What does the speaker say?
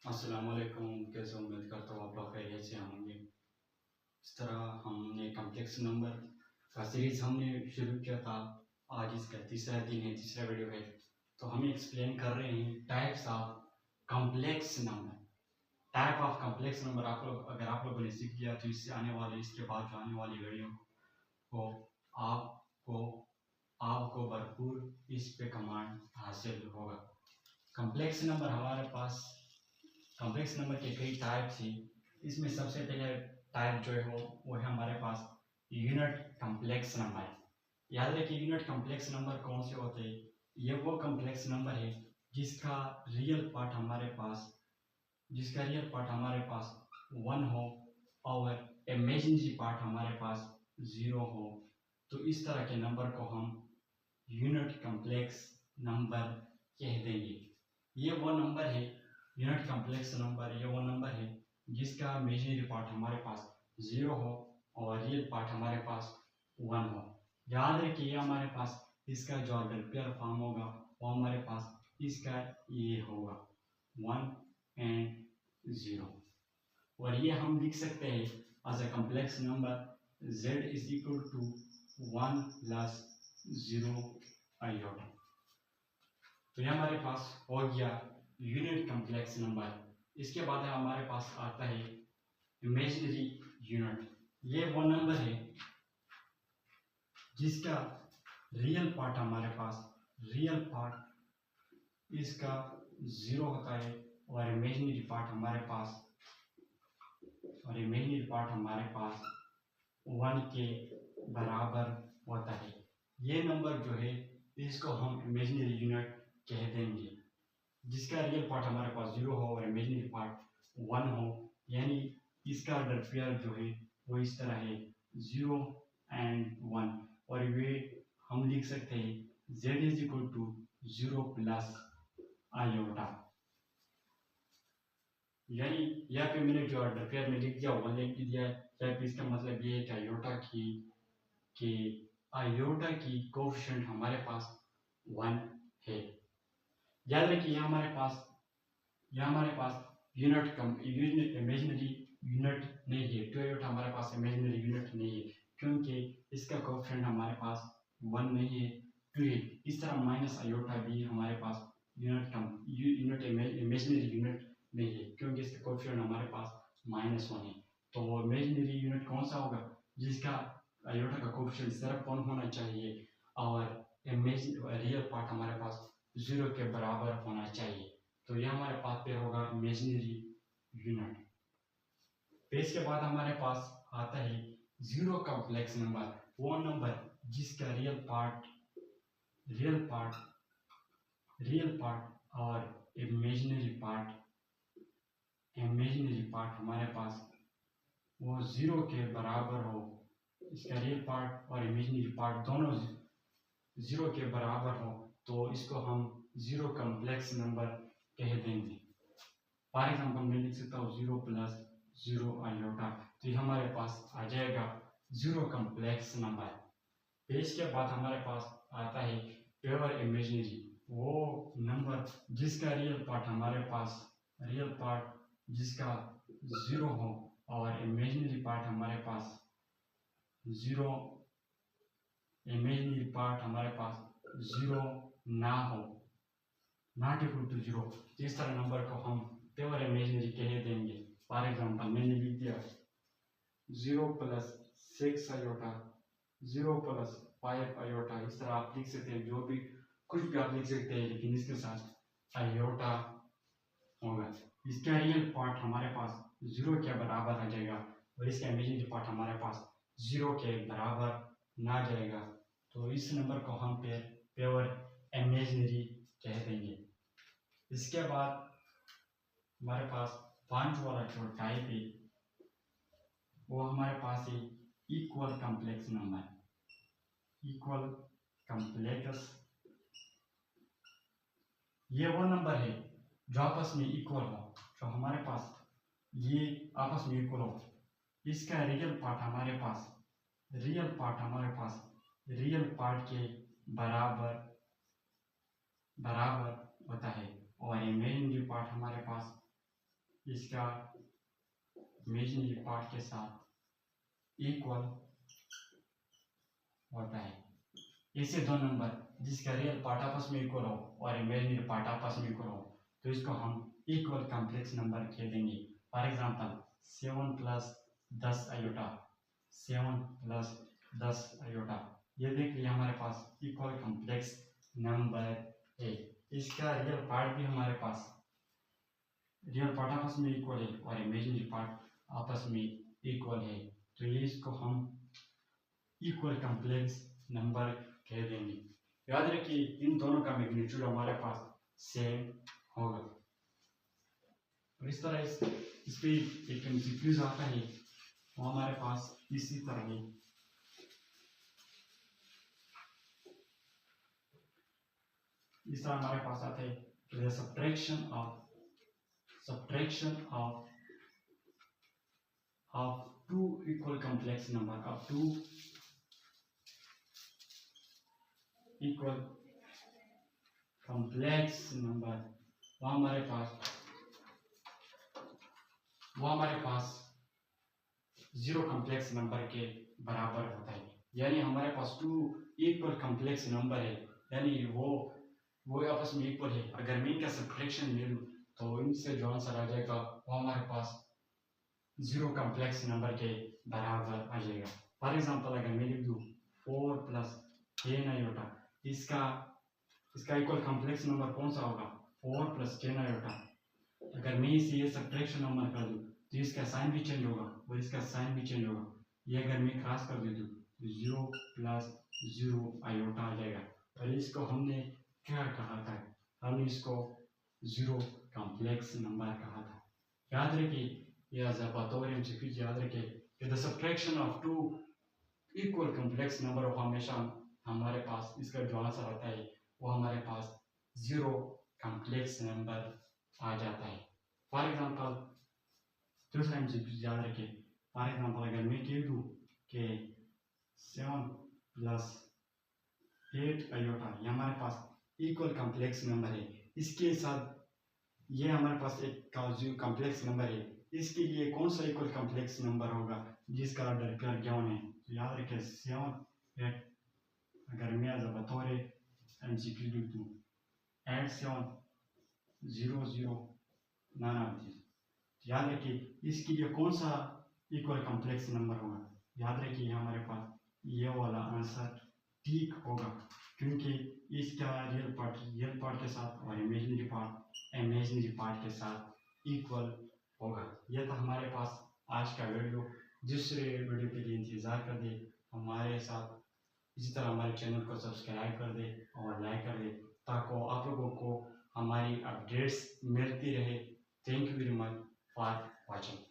अस्सलामुअलैकुम। कैसे उम्मीद करता हूँ आप लोग खैरियत से होंगे। इस तरह हमने कम्प्लेक्स नंबर का सीरीज़ हमने शुरू किया था। आज इसका तीसरा दिन है, तीसरा वीडियो है। तो हम एक्सप्लेन कर रहे हैं types of complex number. Type of complex number अगर आप लोगों ने सीख लिया तो इसके बाद जो आने वाली वीडियो को आपको आपको भरपूर इस पे कमांड हासिल होगा। कम्प्लेक्स नंबर हमारे पास कॉम्प्लेक्स नंबर के कई टाइप्स हैं। इसमें सबसे पहले टाइप जो है वो है हमारे पास यूनिट कॉम्प्लेक्स नंबर। याद रखिए यूनिट कॉम्प्लेक्स नंबर कौन से होते हैं। ये वो कॉम्प्लेक्स नंबर है जिसका रियल पार्ट हमारे पास 1 हो और इमेजिनरी पार्ट हमारे पास 0 हो। तो इस तरह के नंबर को हम यूनिट कॉम्प्लेक्स नंबर कह देंगे। ये वो नंबर है यूनिट कॉम्प्लेक्स नंबर, ये वो नंबर है जिसका इमेजिनरी पार्ट हमारे पास 0 हो और रियल पार्ट हमारे पास 1 हो। याद रखिए हमारे पास इसका जो ऑर्डर पेयर फॉर्म होगा वो हमारे पास इसका ये होगा 1 एंड 0। और ये हम लिख सकते हैं as a complex number z is equal to 1 plus 0 iota. तो ये हमारे पास हो गया यूनिट कॉम्प्लेक्स नंबर। इसके बाद हमारे पास आता है इमेजिनरी यूनिट। ये वो नंबर है जिसका रियल पार्ट इसका 0 होता है और इमेजिनरी पार्ट हमारे पास 1 के बराबर होता है। ये नंबर जो है इसको हम इमेजिनरी यूनिट कह देंगे जिसका रियल पार्ट हमारे पास 0 हो और इमेजिनरी पार्ट 1 हो। यानी इसका ऑर्डर पेयर जो है वो इस तरह है 0 एंड 1। और वे हम लिख सकते हैं z is equal to 0 plus iota. यानी यहाँ पे मैंने जो ऑर्डर पेयर में लिख दिया 1 लिख दिया है। यहाँ पे इसका मतलब ये है कि आयोटा की कोफिशिएंट हमारे पास 1 है। याद रखिए यहाँ हमारे पास यूनिट इमेजिनरी यूनिट नहीं है। टू आयोटा हमारे पास इमेजिनरी यूनिट नहीं है क्योंकि इसका कोफिशिएंट हमारे पास 1 नहीं है, 2 है। इस तरह माइनस आयोटा भी हमारे पास यूनिट इमेजिनरी यूनिट नहीं है क्योंकि इसका कोफिशिएंट हमारे पास -1 है। तो इमेजिनरी यूनिट कौन सा होगा जिसका आयोटा का कोफिशिएंट सिर्फ 1 होना चाहिए और रियल पार्ट हमारे पास 0 के बराबर होना चाहिए। तो यह हमारे पास पे होगा इमेजिनरी यूनिट। फिर इसके बाद हमारे पास आता है जीरो कॉम्प्लेक्स नंबर। वो नंबर जिसका रियल पार्ट और इमेजिनरी पार्ट हमारे पास वो 0 के बराबर हो। इसका रियल पार्ट और इमेजिनरी पार्ट दोनों 0 के बराबर हो तो इसको हम जीरो कॉम्प्लेक्स नंबर कह देंगे। फॉर एग्जाम्पल मैं लिख सकता हूँ 0 प्लस 0 आयोटा। तो ये हमारे पास आ जाएगा जीरो कॉम्प्लेक्स नंबर। फिर इसके बाद हमारे पास आता है प्योर इमेजिनरी। वो नंबर जिसका रियल पार्ट जिसका 0 हो और इमेजिनरी पार्ट हमारे पास 0 ना हो, नॉट इक्वल टू 0। इस तरह नंबर को हम प्योर इमेजिनरी कह देंगे। फॉर एग्जाम्पल मैंने लिख दिया 0 प्लस 6 आयोटा, 0 प्लस 5 आयोटा। इस तरह आप लिख सकते हैं, जो भी कुछ भी आप लिख सकते हैं, लेकिन इसके साथ आयोटा होगा। इसका रियल पार्ट हमारे पास 0 के बराबर आ जाएगा और इसका इमेजिनरी पार्ट हमारे पास 0 के बराबर ना जाएगा। तो इस नंबर को हम प्योर इमेजिनरी कह देंगे। इसके बाद हमारे पास 5 वाला जो टाइप है वो हमारे पास है इक्वल कॉम्प्लेक्स नंबर। ये वो नंबर है जो आपस में इक्वल हो, जो हमारे पास ये आपस में इक्वल हो। इसका रियल पार्ट हमारे पास रियल पार्ट के बराबर होता है और इमेजिनरी पार्ट हमारे पास इसका इमेजिनरी पार्ट के साथ इक्वल होता है। ऐसे दो नंबर जिसका रियल पार्ट आपस में इक्वल हो और इमेजिनरी पार्ट आपस में इक्वल हो तो इसको हम इक्वल कॉम्प्लेक्स नंबर कह देंगे। For example 7 plus 10 iota, 7 plus 10 iota, ये देख लिया हमारे पास इक्वल कॉम्प्लेक्स नंबर है। इसका रियल पार्ट भी हमारे पास, रियल पार्ट आपस में इक्वल है और इमेजिनरी पार्ट आपस में इक्वल है, तो ये इसको हम इक्वल कॉम्प्लेक्स नंबर कह देंगे। याद रखिए इन दोनों का मैग्नीट्यूड हमारे पास सेम होगा। और इस तरह इस पे एक एमसीक्यूज आता है वो हमारे पास इसी तरह है। इस तरह हमारे पास आता है कि subtraction of two equal complex number, of two equal complex number, वो हमारे पास जीरो कॉम्प्लेक्स नंबर के बराबर होता है। यानी हमारे पास टू इक्वल कॉम्प्लेक्स नंबर है, यानी वो आपस में इक्वल है। अगर मैं इनका सब्ट्रैक्शन ले लूँ तो इनसे जो आंसर आ जाएगा वो हमारे पास जीरो कॉम्प्लेक्स नंबर के बराबर आ जाएगा। फॉर एग्जांपल अगर मैं लिख दूँ 4 प्लस 10 आयोटा, इसका इक्वल कॉम्प्लेक्स नंबर कौन सा होगा? 4 प्लस 10 आयोटा। अगर मैं इसे ये सब्ट्रैक्शन नंबर कर दूँ तो इसका साइन भी चेंज होगा और इसका साइन भी चेंज होगा। ये अगर मैं क्रॉस कर दे दूँ तो 0 प्लस 0 आयोटा आ जाएगा। और इसको हमने क्या कहा था? हमने इसको जीरो कॉम्प्लेक्स नंबर कहा था। याद रखिए, या बतौर एमसीक्यू याद रखिए कि the subtraction of two equal complex number of हमेशा हमारे पास इसका जो आंसर आता है वो हमारे पास जीरो कॉम्प्लेक्स नंबर आ जाता है। फॉर एग्जांपल दूसरा एमसीक्यू याद रखिए। फॉर एग्जांपल अगर मैं कह दूँ कि 7 प्लस 8 आयोटा, ये हमारे पास इक्वल कॉम्प्लेक्स नंबर है, इसके साथ ये हमारे पास एक कॉम्प्लेक्स नंबर है, इसके लिए कौन सा इक्वल कॉम्प्लेक्स नंबर होगा जिसका ऑर्डर क्लियर ज्ञान है? तो याद रखिए 7 8, अगर मैं बतौर एमसीक्यू लिख दूँ 8 7 0 0 9 याद रखिए इसके लिए कौन सा इक्वल कॉम्प्लेक्स नंबर होगा? याद रखिए हमारे पास ये वाला आंसर ठीक होगा, क्योंकि इसका रियल पार्ट के साथ और इमेजिनरी पार्ट के साथ इक्वल होगा। यह था हमारे पास आज का वीडियो। दूसरे वीडियो के लिए इंतज़ार कर दे हमारे साथ, इसी तरह हमारे चैनल को सब्सक्राइब कर दे और लाइक कर दे ताकि आप लोगों को हमारी अपडेट्स मिलती रहे। Thank you very much for watching.